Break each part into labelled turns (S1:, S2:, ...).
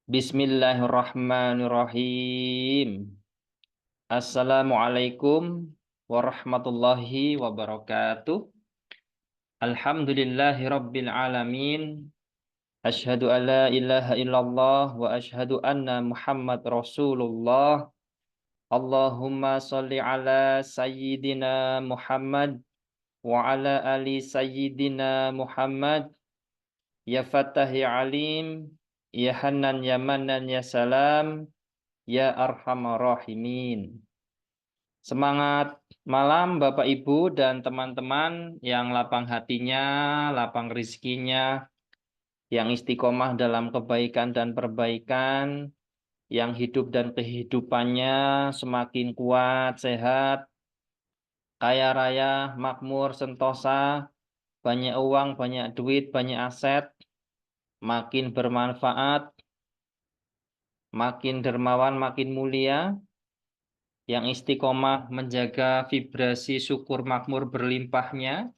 S1: Bismillahirrahmanirrahim. Assalamualaikum warahmatullahi wabarakatuh. Alhamdulillahi rabbil alamin. Asyhadu an la ilaha illallah wa asyhadu anna Muhammad Rasulullah. Allahumma salli ala sayyidina Muhammad wa ala ali sayyidina Muhammad. Ya Fattah ya Alim, ya Hanan ya Manan ya Salam, ya Arhamar Rahimin. Semangat malam Bapak Ibu dan teman-teman yang lapang hatinya, lapang rizkinya, yang istiqomah dalam kebaikan dan perbaikan, yang hidup dan kehidupannya semakin kuat, sehat, kaya raya, makmur, sentosa, banyak uang, banyak duit, banyak aset, makin bermanfaat, makin dermawan, makin mulia, yang istiqomah menjaga vibrasi syukur makmur berlimpahnya,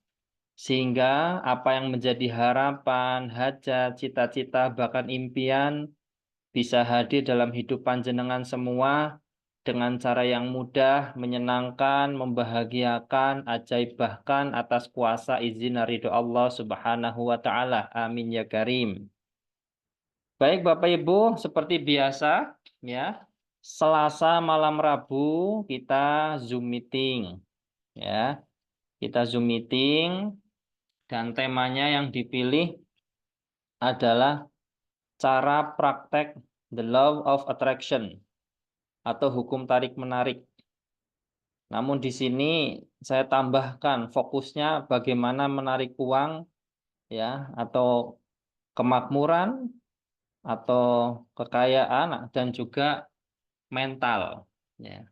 S1: sehingga apa yang menjadi harapan, hajat, cita-cita, bahkan impian bisa hadir dalam hidup panjenengan semua dengan cara yang mudah, menyenangkan, membahagiakan, ajaib bahkan atas kuasa izin dan ridho Allah Subhanahu wa taala. Amin ya karim. Baik Bapak Ibu, seperti biasa ya. Selasa malam Rabu kita Zoom meeting ya. Kita Zoom meeting dan temanya yang dipilih adalah cara praktek the law of attraction atau hukum tarik menarik. Namun di sini saya tambahkan fokusnya bagaimana menarik uang ya atau kemakmuran atau kekayaan dan juga mental ya.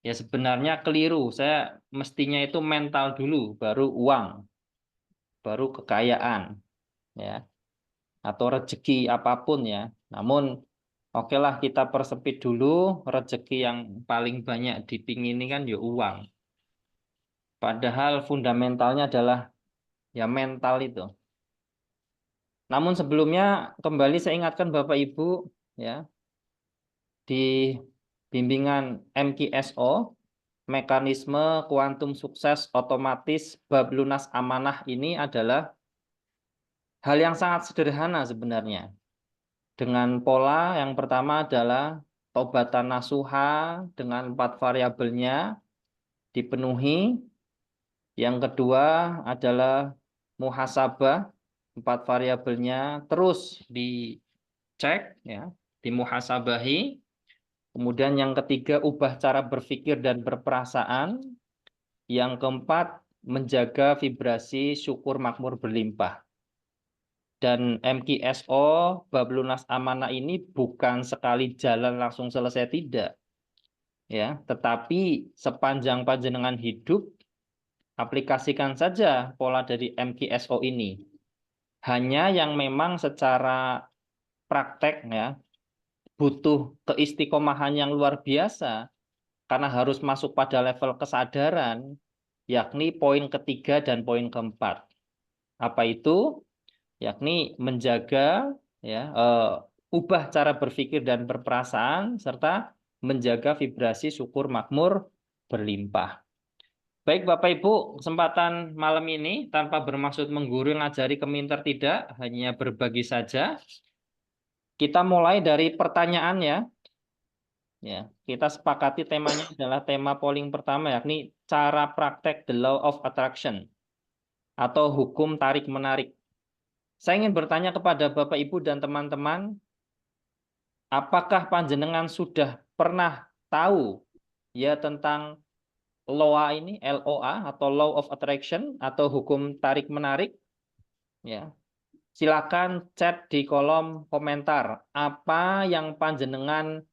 S1: Ya sebenarnya keliru. Saya mestinya itu mental dulu, baru uang, baru kekayaan, ya, atau rezeki apapun ya. Namun, oke lah kita persempit dulu. Rezeki yang paling banyak dipingini kan ya uang. Padahal fundamentalnya adalah ya mental itu. Namun sebelumnya kembali saya ingatkan Bapak Ibu ya di bimbingan MKSO. Mekanisme kuantum sukses otomatis bab lunas amanah ini adalah hal yang sangat sederhana sebenarnya. Dengan pola yang pertama adalah tobatan nasuha dengan 4 variabelnya dipenuhi. Yang kedua adalah muhasabah, 4 variabelnya terus dicek, ya, dimuhasabahi. Kemudian yang ketiga ubah cara berpikir dan berperasaan. Yang keempat, menjaga vibrasi syukur makmur berlimpah. Dan MKSO, bab lunas amanah ini bukan sekali jalan langsung selesai, tidak. Ya, tetapi sepanjang panjenengan hidup, aplikasikan saja pola dari MKSO ini. Hanya yang memang secara praktek ya, butuh keistiqomahan yang luar biasa, karena harus masuk pada level kesadaran, yakni poin ketiga dan poin keempat. Apa itu? Yakni menjaga ya ubah cara berpikir dan berperasaan serta menjaga vibrasi syukur makmur berlimpah. Baik Bapak Ibu, kesempatan malam ini tanpa bermaksud menggurui ngajari keminter tidak, hanya berbagi saja. Kita mulai dari pertanyaan ya. Ya, kita sepakati temanya adalah tema polling pertama yakni cara praktek the law of attraction atau hukum tarik menarik. Saya ingin bertanya kepada Bapak Ibu dan teman-teman, apakah panjenengan sudah pernah tahu ya tentang LOA ini, LOA atau Law of Attraction atau hukum tarik menarik? Ya, silakan chat di kolom komentar apa yang panjenengan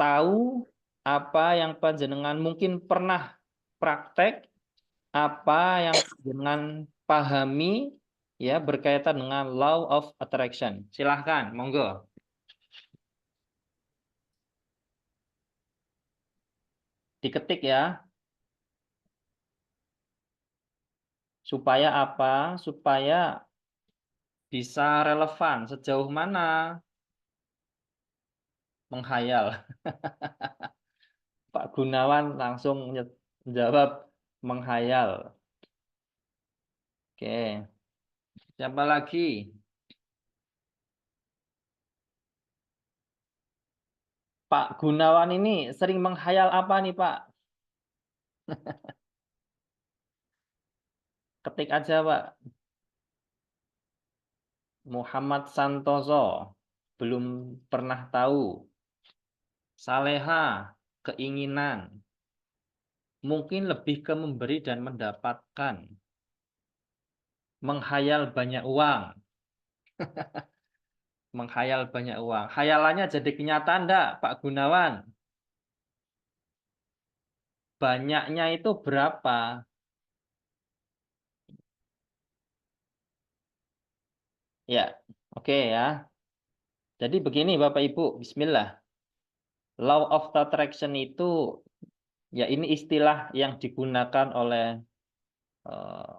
S1: tahu, apa yang panjenengan mungkin pernah praktek, apa yang panjenengan pahami ya berkaitan dengan Law of Attraction. Silahkan, monggo. Diketik ya. Supaya apa? Supaya bisa relevan sejauh mana menghayal. Pak Gunawan langsung menjawab menghayal. Oke, siapa lagi? Pak Gunawan ini sering menghayal apa nih, Pak? Ketik aja, Pak. Muhammad Santoso. Belum pernah tahu. Saleha, keinginan. Mungkin lebih ke memberi dan mendapatkan. Menghayal banyak uang. Menghayal banyak uang. Hayalannya jadi kenyataan enggak, Pak Gunawan? Banyaknya itu berapa? Ya, oke ya. Jadi begini Bapak Ibu, Bismillah. Law of attraction itu, ya ini istilah yang digunakan oleh eh,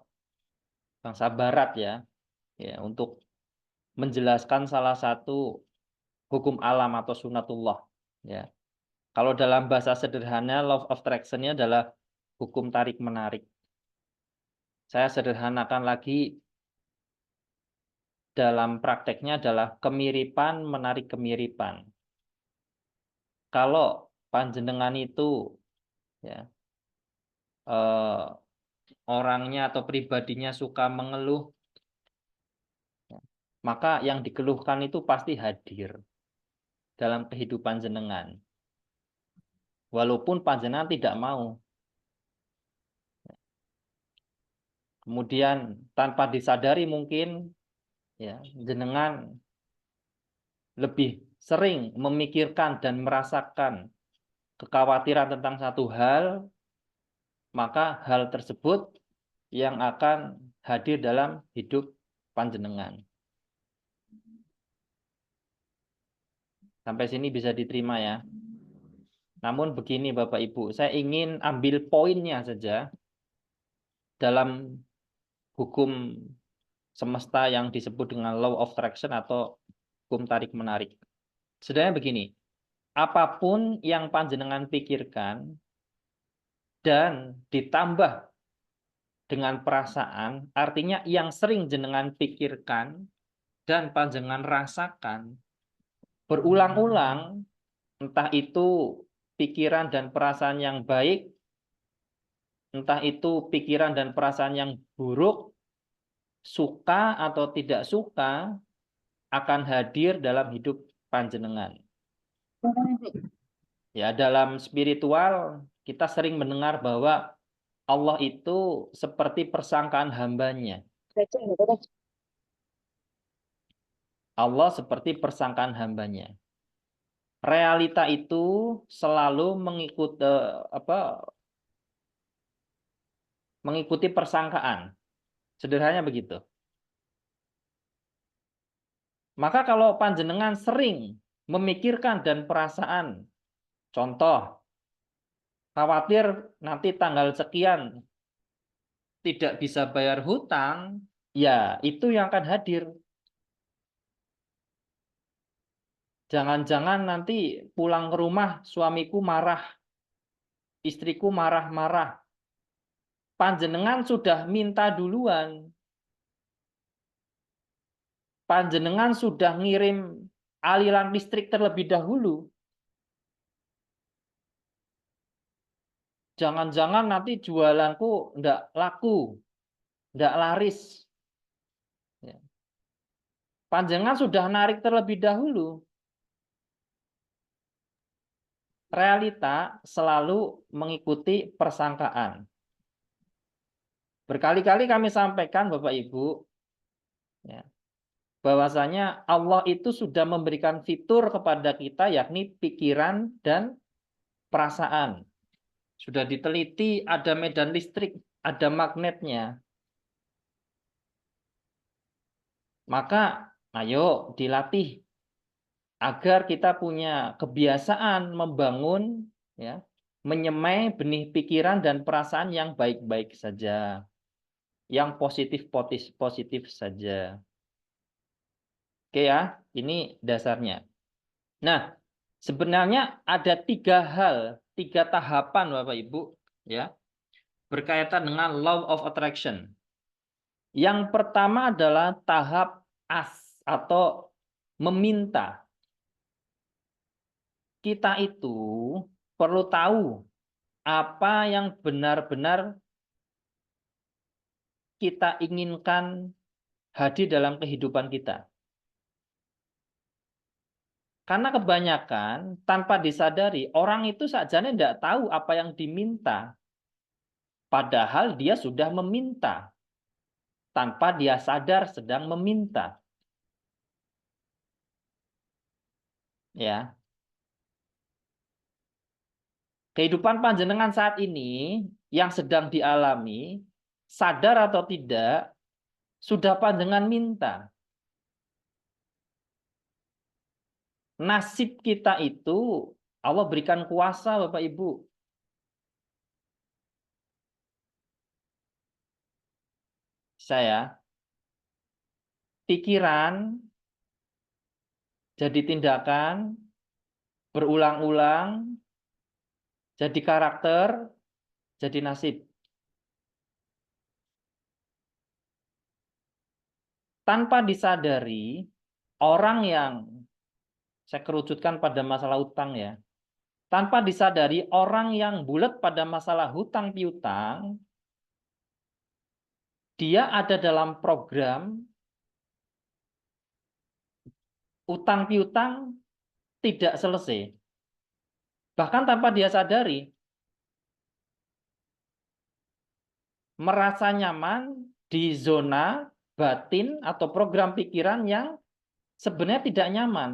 S1: bangsa Barat ya untuk menjelaskan salah satu hukum alam atau sunatullah. Ya, kalau dalam bahasa sederhana, law of attraction-nya adalah hukum tarik menarik. Saya sederhanakan lagi, dalam prakteknya adalah kemiripan menarik kemiripan. Kalau panjenengan itu ya eh, orangnya atau pribadinya suka mengeluh, ya, maka yang dikeluhkan itu pasti hadir dalam kehidupan jenengan. Walaupun panjenengan tidak mau. Kemudian tanpa disadari mungkin ya jenengan lebih sering memikirkan dan merasakan kekhawatiran tentang satu hal, maka hal tersebut yang akan hadir dalam hidup panjenengan. Sampai sini bisa diterima ya. Namun begini Bapak Ibu, saya ingin ambil poinnya saja dalam hukum semesta yang disebut dengan law of attraction atau hukum tarik-menarik. Sebenarnya begini, apapun yang panjenengan pikirkan dan ditambah dengan perasaan, artinya yang sering jenengan pikirkan dan panjenengan rasakan berulang-ulang, entah itu pikiran dan perasaan yang baik, entah itu pikiran dan perasaan yang buruk, suka atau tidak suka, akan hadir dalam hidup panjenengan. Ya, dalam spiritual kita sering mendengar bahwa Allah itu seperti persangkaan hambanya. Allah seperti persangkaan hambanya. Realita itu selalu mengikuti persangkaan. Sederhananya begitu. Maka kalau panjenengan sering memikirkan dan perasaan, contoh, khawatir nanti tanggal sekian tidak bisa bayar hutang, ya itu yang akan hadir. Jangan-jangan nanti pulang ke rumah suamiku marah, istriku marah-marah. Panjenengan sudah minta duluan. Panjenengan sudah ngirim aliran listrik terlebih dahulu. Jangan-jangan nanti jualanku enggak laku, enggak laris. Ya. Panjenengan sudah narik terlebih dahulu. Realita selalu mengikuti persangkaan. Berkali-kali kami sampaikan Bapak Ibu, ya, bahwasanya Allah itu sudah memberikan fitur kepada kita yakni pikiran dan perasaan. Sudah diteliti, ada medan listrik, ada magnetnya. Maka ayo dilatih agar kita punya kebiasaan membangun ya, menyemai benih pikiran dan perasaan yang baik-baik saja. Yang positif saja. Oke ya, ini dasarnya. Nah, Sebenarnya ada 3 hal, 3 tahapan Bapak Ibu, ya, berkaitan dengan law of attraction. Yang pertama adalah tahap as atau meminta. Kita itu perlu tahu apa yang benar-benar kita inginkan hadir dalam kehidupan kita. Karena kebanyakan tanpa disadari orang itu sajane tidak tahu apa yang diminta. Padahal dia sudah meminta tanpa dia sadar sedang meminta. Ya, kehidupan panjenengan saat ini yang sedang dialami, sadar atau tidak, sudah panjenengan minta. Nasib kita itu Allah berikan kuasa Bapak Ibu. Saya pikiran jadi tindakan berulang-ulang, jadi karakter, jadi nasib. Tanpa disadari, orang yang saya kerucutkan pada masalah utang ya. Tanpa disadari, orang yang bulat pada masalah hutang piutang, dia ada dalam program utang piutang tidak selesai. Bahkan tanpa dia sadari, merasa nyaman di zona batin atau program pikiran yang sebenarnya tidak nyaman.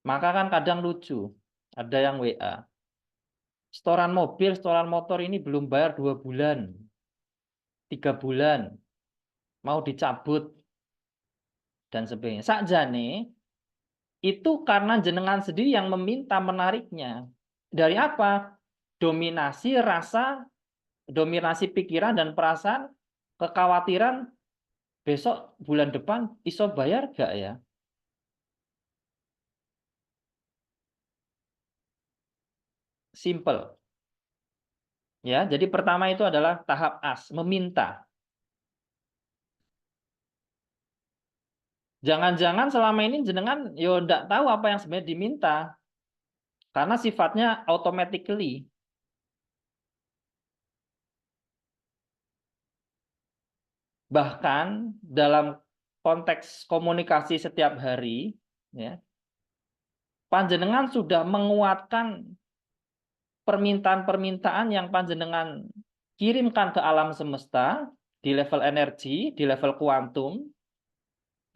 S1: Maka kan kadang lucu, ada yang WA. Setoran mobil, setoran motor ini belum bayar 2 bulan, 3 bulan, mau dicabut, dan sebagainya. Sakjane, itu karena jenengan sendiri yang meminta menariknya. Dari apa? Dominasi rasa, dominasi pikiran dan perasaan, kekhawatiran besok bulan depan iso bayar gak ya? Simple. Ya, jadi pertama itu adalah tahap as, meminta. Jangan-jangan selama ini jenengan yo ndak tahu apa yang sebenarnya diminta karena sifatnya automatically. Bahkan dalam konteks komunikasi setiap hari, ya, panjenengan sudah menguatkan permintaan-permintaan yang panjenengan kirimkan ke alam semesta di level energi, di level kuantum,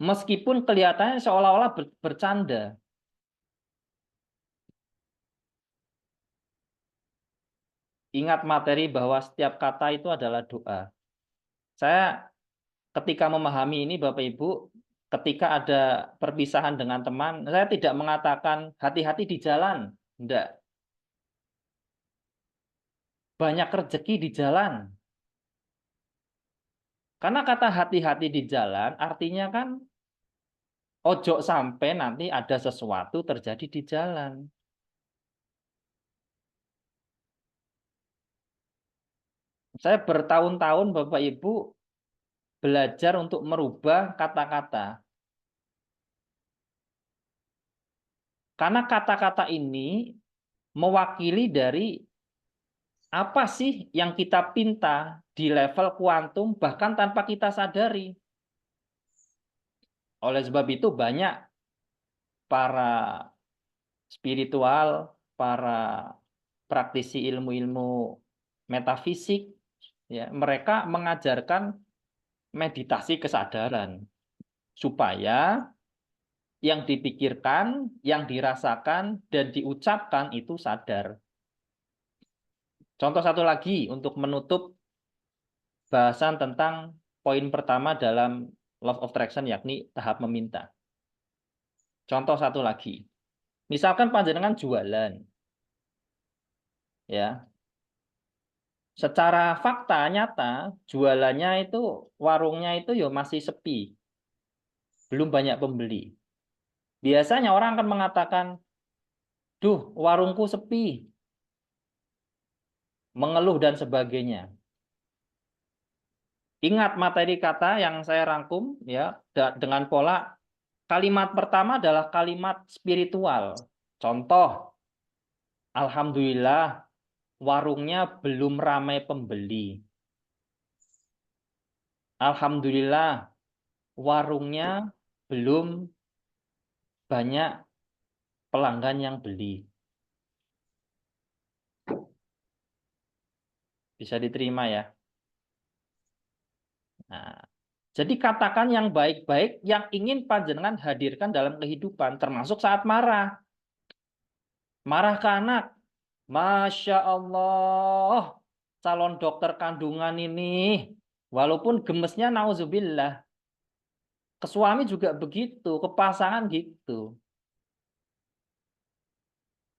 S1: meskipun kelihatannya seolah-olah bercanda. Ingat materi bahwa setiap kata itu adalah doa. Saya ketika memahami ini Bapak Ibu, ketika ada perpisahan dengan teman, saya tidak mengatakan hati-hati di jalan. Enggak. Banyak rezeki di jalan. Karena kata hati-hati di jalan artinya kan ojo sampai nanti ada sesuatu terjadi di jalan. Saya bertahun-tahun Bapak Ibu belajar untuk merubah kata-kata. Karena kata-kata ini mewakili dari apa sih yang kita pinta di level kuantum bahkan tanpa kita sadari. Oleh sebab itu banyak para spiritual, para praktisi ilmu-ilmu metafisik, ya, mereka mengajarkan meditasi kesadaran supaya yang dipikirkan, yang dirasakan, dan diucapkan itu sadar. Contoh satu lagi untuk menutup bahasan tentang poin pertama dalam Law of Attraction, yakni tahap meminta. Contoh satu lagi. Misalkan panjenengan jualan, ya. Secara fakta nyata, jualannya itu, warungnya itu ya masih sepi. Belum banyak pembeli. Biasanya orang akan mengatakan, duh, warungku sepi, mengeluh dan sebagainya. Ingat materi kata yang saya rangkum ya dengan pola kalimat pertama adalah kalimat spiritual. Contoh, alhamdulillah warungnya belum ramai pembeli. Alhamdulillah warungnya belum banyak pelanggan yang beli. Bisa diterima ya. Nah, jadi katakan yang baik-baik yang ingin panjenengan hadirkan dalam kehidupan, termasuk saat marah. Marah ke anak. Masya Allah, calon dokter kandungan ini, walaupun gemesnya nauzubillah, ke suami juga begitu, ke pasangan gitu.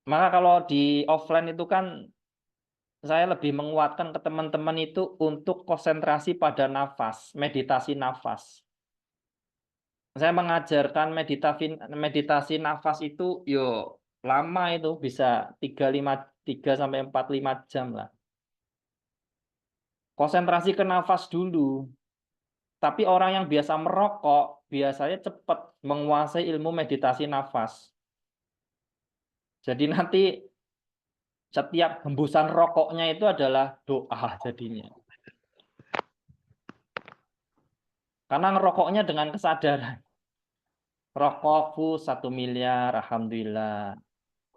S1: Maka kalau di offline itu kan saya lebih menguatkan ke teman-teman itu untuk konsentrasi pada nafas, meditasi nafas. Saya mengajarkan meditasi nafas itu yo lama itu bisa 3 sampai 4 5 jam lah. Konsentrasi ke nafas dulu. Tapi orang yang biasa merokok biasanya cepat menguasai ilmu meditasi nafas. Jadi nanti setiap hembusan rokoknya itu adalah doa jadinya. Karena ngerokoknya dengan kesadaran. Rokok full 1 miliar, alhamdulillah.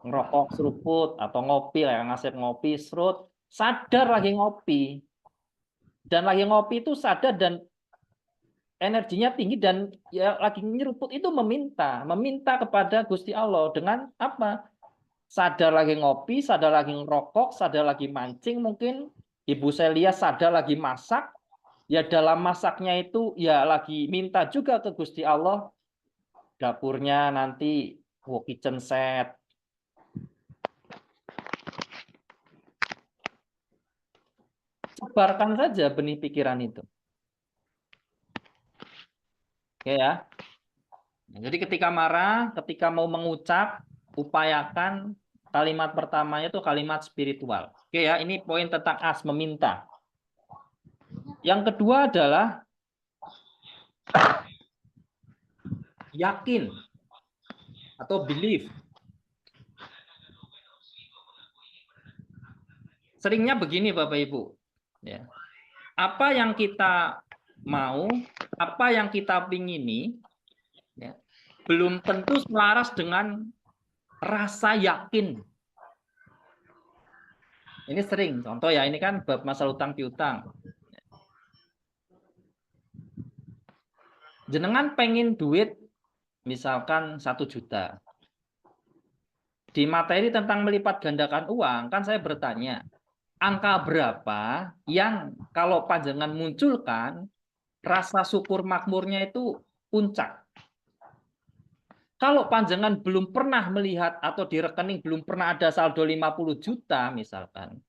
S1: Ngerokok seruput atau ngopi lah, yang ngasih ngopi serut, sadar lagi ngopi. Dan lagi ngopi itu sadar dan energinya tinggi dan ya lagi nyeruput itu meminta kepada Gusti Allah dengan apa? Sadar lagi ngopi, sadar lagi ngerokok, sadar lagi mancing mungkin. Ibu Celia sadar lagi masak. Ya dalam masaknya itu ya lagi minta juga ke Gusti Allah. Dapurnya nanti kitchen set. Sebarkan saja benih pikiran itu. Oke ya. Nah, jadi ketika marah, ketika mau mengucap, upayakan kalimat pertamanya itu kalimat spiritual. Oke ya, ini poin tentang as, meminta. Yang kedua adalah yakin atau belief. Seringnya begini Bapak Ibu. Ya. Apa yang kita mau, apa yang kita pingini, ya, belum tentu selaras dengan rasa yakin. Ini sering, contoh ya, ini kan bab masalah utang piutang. Jenengan pengen duit, misalkan 1 juta. Di materi tentang melipat gandakan uang, kan saya bertanya, angka berapa yang kalau panjenengan munculkan, rasa syukur makmurnya itu puncak. Kalau panjangan belum pernah melihat atau di rekening belum pernah ada saldo 50 juta misalkan.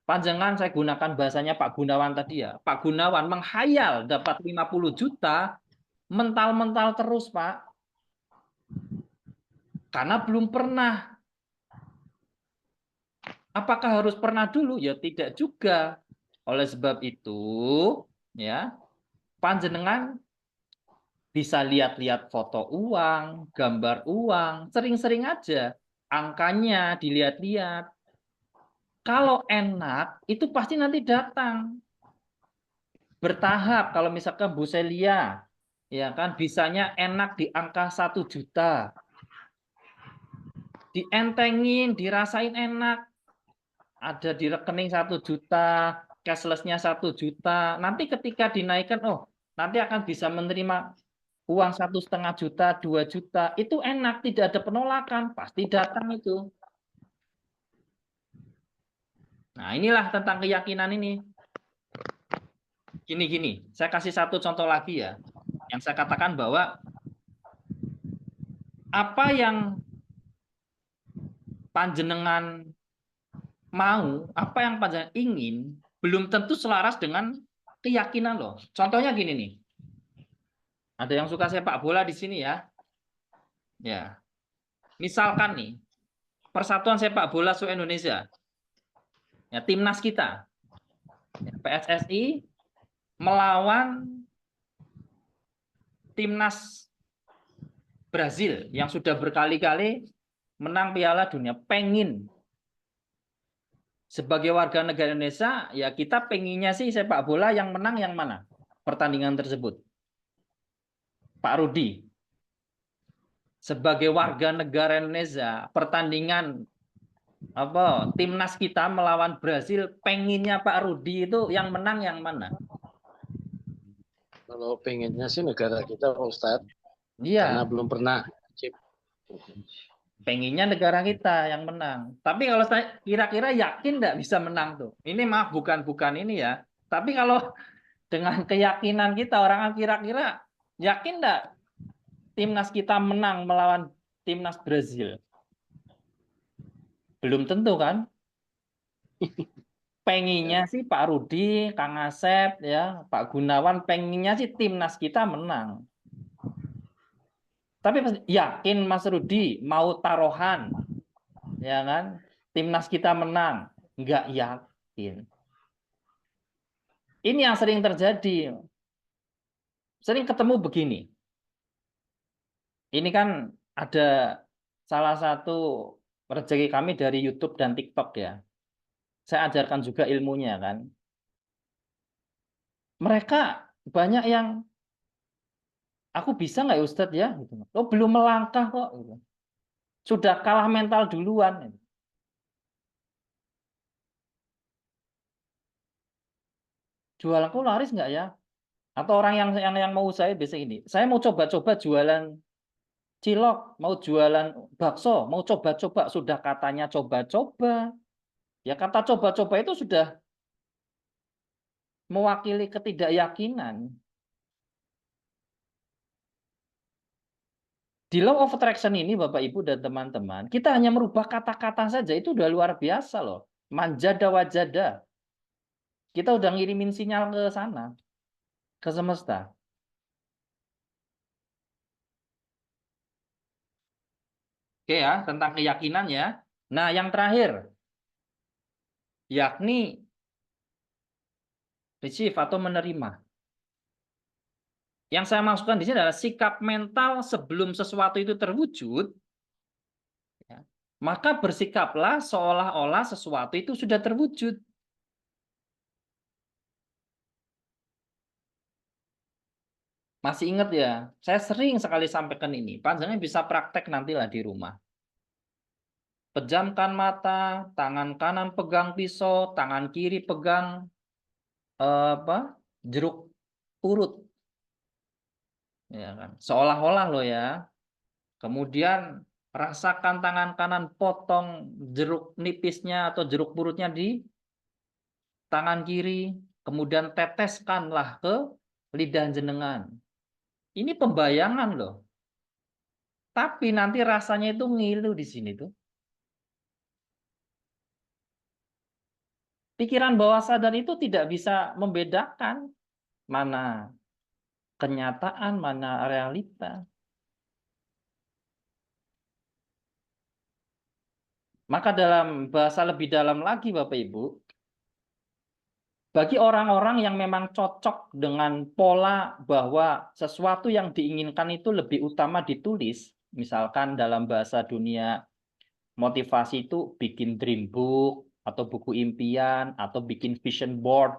S1: Panjangan saya gunakan bahasanya Pak Gunawan tadi ya. Pak Gunawan menghayal dapat 50 juta, mental-mental terus Pak. Karena belum pernah. Apakah harus pernah dulu? Ya tidak juga. Oleh sebab itu, ya, panjenengan bisa lihat-lihat foto uang, gambar uang, sering-sering aja. Angkanya dilihat-lihat. Kalau enak, itu pasti nanti datang. Bertahap, kalau misalkan Bu Celia, ya kan, bisanya enak di angka 1 juta. Dientengin, dirasain enak. Ada di rekening 1 juta, cashless-nya 1 juta. Nanti ketika dinaikkan, oh, nanti akan bisa menerima uang 1,5 juta, 2 juta, itu enak, tidak ada penolakan, pasti datang itu. Nah, inilah tentang keyakinan ini. Gini, saya kasih satu contoh lagi ya. Yang saya katakan bahwa apa yang panjenengan mau, apa yang panjenengan ingin, belum tentu selaras dengan keyakinan loh. Contohnya gini nih. Ada yang suka sepak bola di sini ya. Ya, misalkan nih, Persatuan Sepak Bola Seluruh Indonesia, ya timnas kita, ya, PSSI melawan timnas Brazil yang sudah berkali-kali menang Piala Dunia. Pengin sebagai warga negara Indonesia, ya kita pengennya sih sepak bola yang menang yang mana pertandingan tersebut. Pak Rudi, sebagai warga negara Indonesia, pertandingan apa timnas kita melawan Brazil, pengennya Pak Rudi itu yang menang yang mana?
S2: Kalau pengennya sih negara kita Pak Ustadz, karena
S1: Iya,
S2: belum pernah.
S1: pengennya negara kita yang menang. Tapi kalau saya kira-kira yakin nggak bisa menang tuh? Ini maaf bukan ini ya. Tapi kalau dengan keyakinan kita orang kira-kira yakin nggak timnas kita menang melawan timnas Brazil? Belum tentu kan? Pengennya sih Pak Rudi, Kang Asep, ya, Pak Gunawan, pengennya sih timnas kita menang. Tapi yakin Mas Rudi mau taruhan, ya kan? Timnas kita menang, nggak yakin. Ini yang sering terjadi. Sering ketemu begini. Ini kan ada salah satu rezeki kami dari YouTube dan TikTok ya. Saya ajarkan juga ilmunya kan. Mereka banyak yang aku bisa nggak ya Ustadz ya? Gitu. Oh belum melangkah kok. Gitu. Sudah kalah mental duluan. Gitu. Jualanku laris nggak ya? Atau orang yang mau saya biasa ini. Saya mau coba-coba jualan cilok, mau jualan bakso, mau coba-coba. Sudah katanya coba-coba. Ya kata coba-coba itu sudah mewakili ketidakyakinan. Di law of attraction ini Bapak Ibu dan teman-teman, kita hanya merubah kata-kata saja itu udah luar biasa loh. Manjada wajada. Kita udah ngirimin sinyal ke sana, ke semesta. Oke ya, tentang keyakinan ya. Nah, yang terakhir, yakni receive atau menerima. Yang saya maksudkan di sini adalah sikap mental sebelum sesuatu itu terwujud, ya, maka bersikaplah seolah-olah sesuatu itu sudah terwujud. Masih ingat ya, saya sering sekali sampaikan ini. Panjangnya bisa praktek nantilah di rumah. Pejamkan mata, tangan kanan pegang pisau, tangan kiri pegang apa? Jeruk purut, ya kan? Seolah-olah loh ya. Kemudian rasakan tangan kanan potong jeruk nipisnya atau jeruk purutnya di tangan kiri, kemudian teteskanlah ke lidah jenengan. Ini pembayangan loh. Tapi nanti rasanya itu ngilu di sini tuh. Pikiran bawah sadar itu tidak bisa membedakan mana kenyataan, mana realita. Maka dalam bahasa lebih dalam lagi Bapak Ibu, bagi orang-orang yang memang cocok dengan pola bahwa sesuatu yang diinginkan itu lebih utama ditulis, misalkan dalam bahasa dunia motivasi itu bikin dream book, atau buku impian, atau bikin vision board.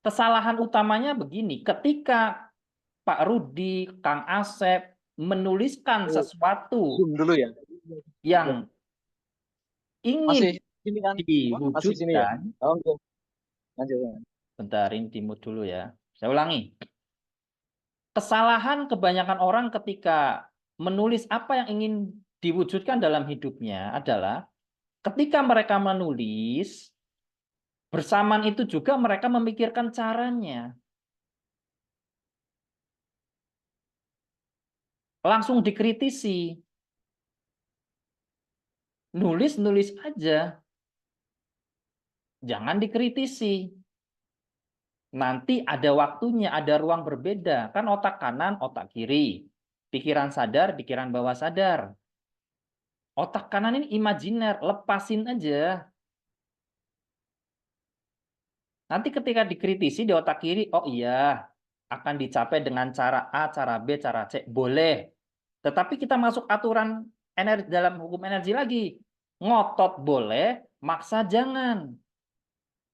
S1: Kesalahan utamanya begini, ketika Pak Rudi, Kang Asep menuliskan sesuatu
S3: Zoom dulu ya.
S1: yang ingin
S3: Masih sini kan? Masih sini ya?
S1: diwujudkan,
S3: Oke. Lanjut.
S1: bentar ini dimut dulu ya. Saya ulangi. Kesalahan kebanyakan orang ketika menulis apa yang ingin diwujudkan dalam hidupnya adalah ketika mereka menulis, bersamaan itu juga mereka memikirkan caranya. Langsung dikritisi. Nulis-nulis aja. Jangan dikritisi. Nanti ada waktunya, ada ruang berbeda. Kan otak kanan, otak kiri. pikiran sadar, pikiran bawah sadar. Otak kanan ini imajiner, lepasin aja. Nanti ketika dikritisi di otak kiri, oh iya, akan dicapai dengan cara A, cara B, cara C, boleh. Tetapi kita masuk aturan energi dalam hukum energi lagi. Ngotot boleh, maksa jangan.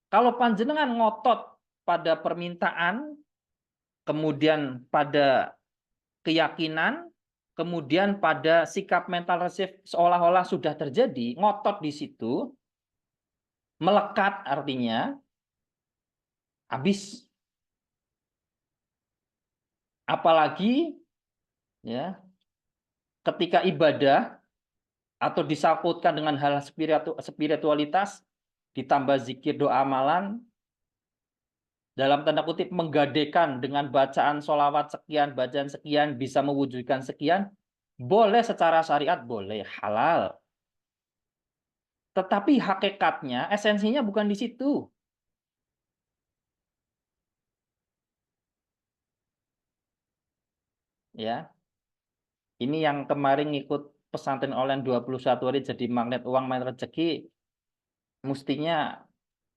S1: Kalau panjenengan ngotot pada permintaan, kemudian pada keyakinan, kemudian pada sikap mental resif seolah-olah sudah terjadi, ngotot di situ, melekat artinya habis. Apalagi ya, ketika ibadah atau disangkutkan dengan hal spiritualitas, ditambah zikir doa amalan, dalam tanda kutip menggadekan dengan bacaan sholawat sekian, bacaan sekian, bisa mewujudkan sekian, boleh secara syariat, boleh, halal. Tetapi hakikatnya, esensinya bukan di situ. Ya, ini yang kemarin ngikut pesantren online 21 hari jadi magnet uang, magnet rezeki, mestinya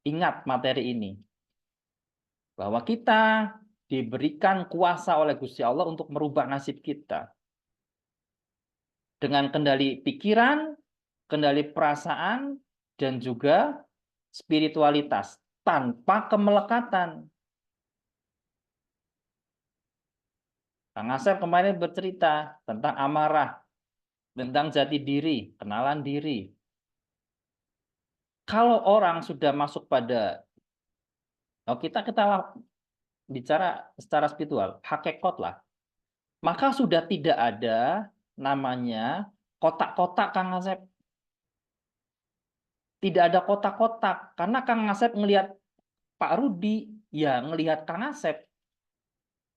S1: ingat materi ini. Bahwa kita diberikan kuasa oleh Gusti Allah untuk merubah nasib kita. Dengan kendali pikiran, kendali perasaan, dan juga spiritualitas. Tanpa kemelekatan. Kang Asep kemarin bercerita tentang amarah, tentang jati diri, kenalan diri. Kalau orang sudah masuk pada, kita bicara secara spiritual, hakikat lah, maka sudah tidak ada namanya kotak-kotak, Kang Asep. Tidak ada kotak-kotak, karena Kang Asep ngelihat Pak Rudi, ya ngelihat Kang Asep.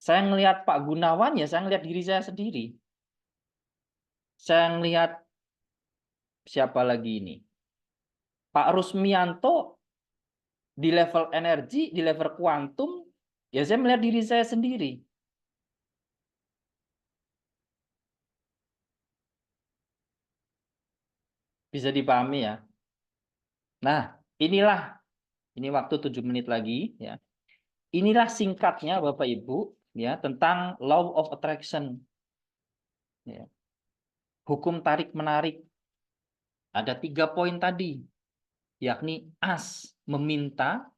S1: Saya ngelihat Pak Gunawan, ya saya ngelihat diri saya sendiri. Saya ngelihat siapa lagi ini? Pak Rusmianto di level energi, di level kuantum, ya saya melihat diri saya sendiri. Bisa dipahami ya. Nah, ini waktu 7 menit lagi ya. Inilah singkatnya Bapak Ibu ya tentang law of attraction. Ya. Hukum tarik menarik. Ada 3 poin tadi, yakni as meminta.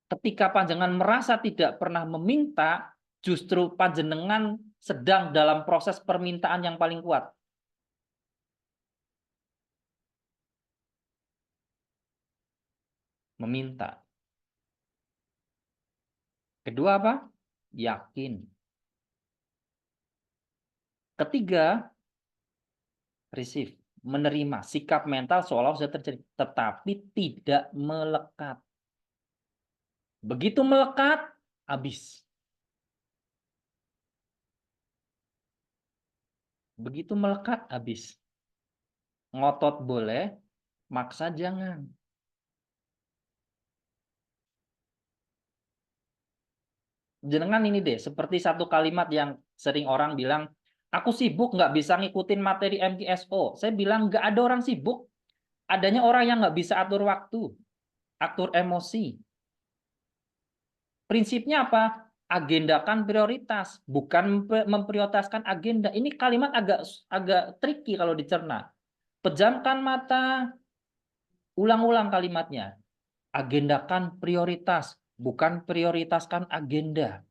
S1: Ketika panjenengan merasa tidak pernah meminta, justru panjenengan sedang dalam proses permintaan yang paling kuat. Meminta. Kedua apa? Yakin. Ketiga, receive. Menerima. Sikap mental seolah sudah terjadi. Tetapi tidak melekat. Begitu melekat, habis. Begitu melekat, habis. Ngotot boleh, maksa jangan. Jenengan ini deh, seperti satu kalimat yang sering orang bilang, aku sibuk nggak bisa ngikutin materi MTSO. Saya bilang nggak ada orang sibuk, adanya orang yang nggak bisa atur waktu, atur emosi. Prinsipnya apa? Agendakan prioritas, bukan memprioritaskan agenda. Ini kalimat agak tricky kalau dicerna. Pejamkan mata, ulang-ulang kalimatnya. Agendakan prioritas, bukan prioritaskan agenda.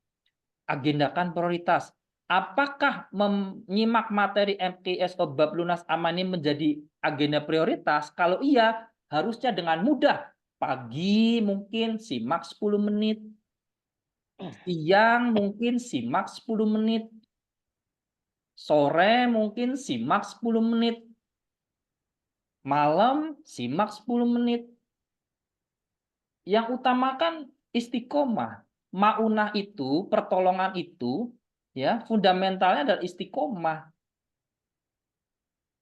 S1: Agendakan prioritas. Apakah menyimak materi MTSO bab lunas aman ini menjadi agenda prioritas? Kalau iya, harusnya dengan mudah. Pagi mungkin simak 10 menit. Siang mungkin simak 10 menit. Sore mungkin simak 10 menit. Malam simak 10 menit. Yang utamakan istiqomah. Maunah itu, pertolongan itu, ya fundamentalnya adalah istiqomah.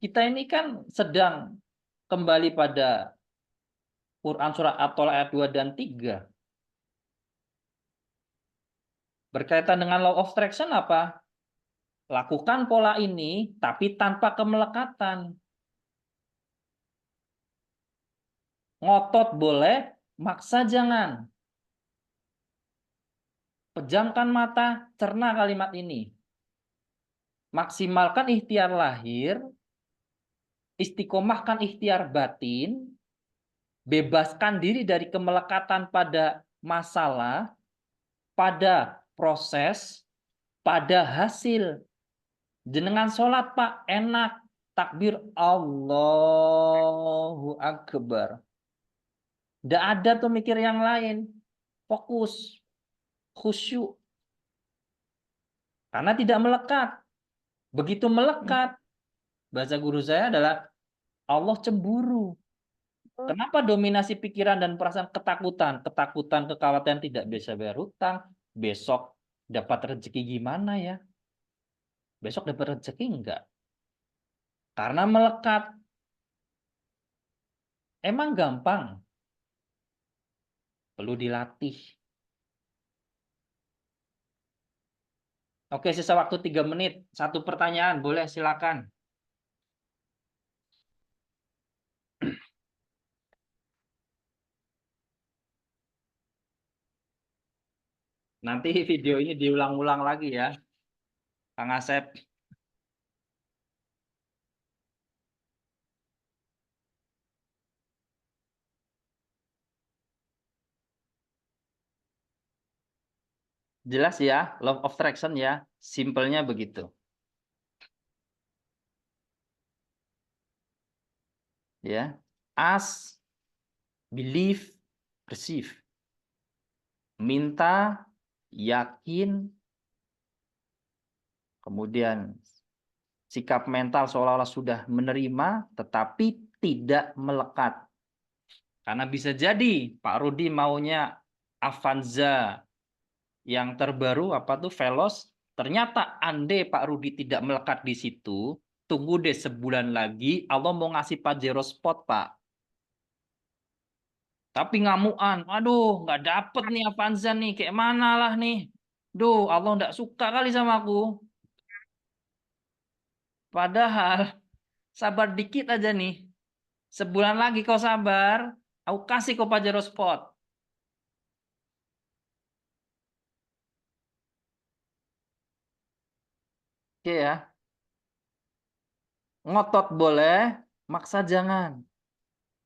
S1: Kita ini kan sedang kembali pada Quran surah At-Tolak ayat 2 dan 3. Berkaitan dengan law of attraction apa? Lakukan pola ini, tapi tanpa kemelekatan. Ngotot boleh, maksa jangan. Pejamkan mata, cerna kalimat ini. Maksimalkan ikhtiar lahir, istiqomahkan ikhtiar batin, bebaskan diri dari kemelekatan pada masalah, pada proses, pada hasil. Jenengan sholat Pak, enak. Takbir Allahu Akbar. Tidak ada tuh mikir yang lain. Fokus. Khusyuk. Karena tidak melekat. Begitu melekat, bahasa guru saya adalah Allah cemburu. Kenapa dominasi pikiran dan perasaan ketakutan? Ketakutan, kekhawatiran tidak bisa bayar hutang. Besok dapat rezeki gimana ya? Besok dapat rezeki enggak? Karena melekat. Emang gampang? Perlu dilatih. Oke, sisa waktu 3 menit. Satu pertanyaan, boleh silakan. Nanti video ini diulang-ulang lagi ya, Kang Asep. Jelas ya, law of attraction ya, simpelnya begitu. Ya, ask, believe, receive. Minta, yakin, kemudian sikap mental seolah-olah sudah menerima, tetapi tidak melekat. Karena bisa jadi Pak Rudi maunya Avanza yang terbaru apa tuh Veloz. Ternyata andai Pak Rudi tidak melekat di situ, tunggu deh sebulan lagi Allah mau ngasih Pajero Sport Pak. Tapi ngamuan, aduh nggak dapet nih Avanza nih, kayak mana lah nih. Duh, Allah nggak suka kali sama aku. Padahal sabar dikit aja nih. Sebulan lagi kau sabar, aku kasih kau Pajero Sport. Oke ya. Ngotot boleh, maksa jangan.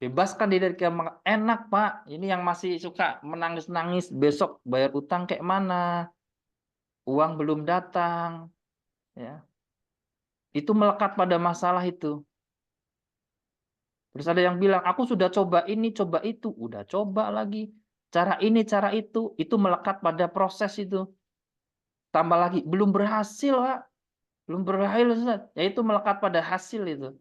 S1: Bebaskan diri dari enak Pak. Ini yang masih suka menangis-nangis besok bayar utang kayak mana? Uang belum datang, ya. Itu melekat pada masalah itu. Terus ada yang bilang, aku sudah coba ini, coba itu, udah coba lagi. Cara ini, cara itu melekat pada proses itu. Tambah lagi, belum berhasil Pak. Belum berhasil, Ustaz. Ya itu melekat pada hasil itu.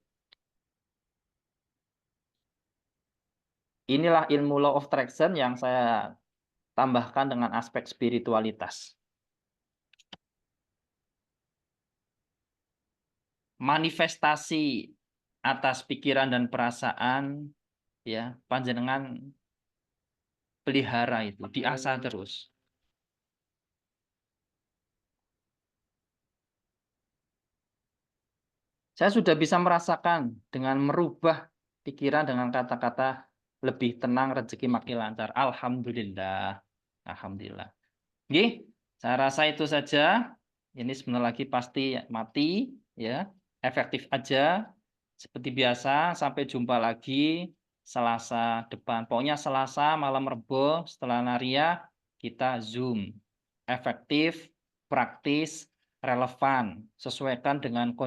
S1: Inilah ilmu law of attraction yang saya tambahkan dengan aspek spiritualitas. Manifestasi atas pikiran dan perasaan, ya, panjenengan pelihara itu, diasah terus. Saya sudah bisa merasakan dengan merubah pikiran dengan kata-kata lebih tenang, rezeki makin lancar. Alhamdulillah. Alhamdulillah. Oke, saya rasa itu saja. Ini sebentar lagi pasti mati, ya. Efektif aja. Seperti biasa, sampai jumpa lagi Selasa depan. Pokoknya Selasa malam Rebo setelah Naria kita Zoom. Efektif, praktis, relevan, sesuaikan dengan kondisi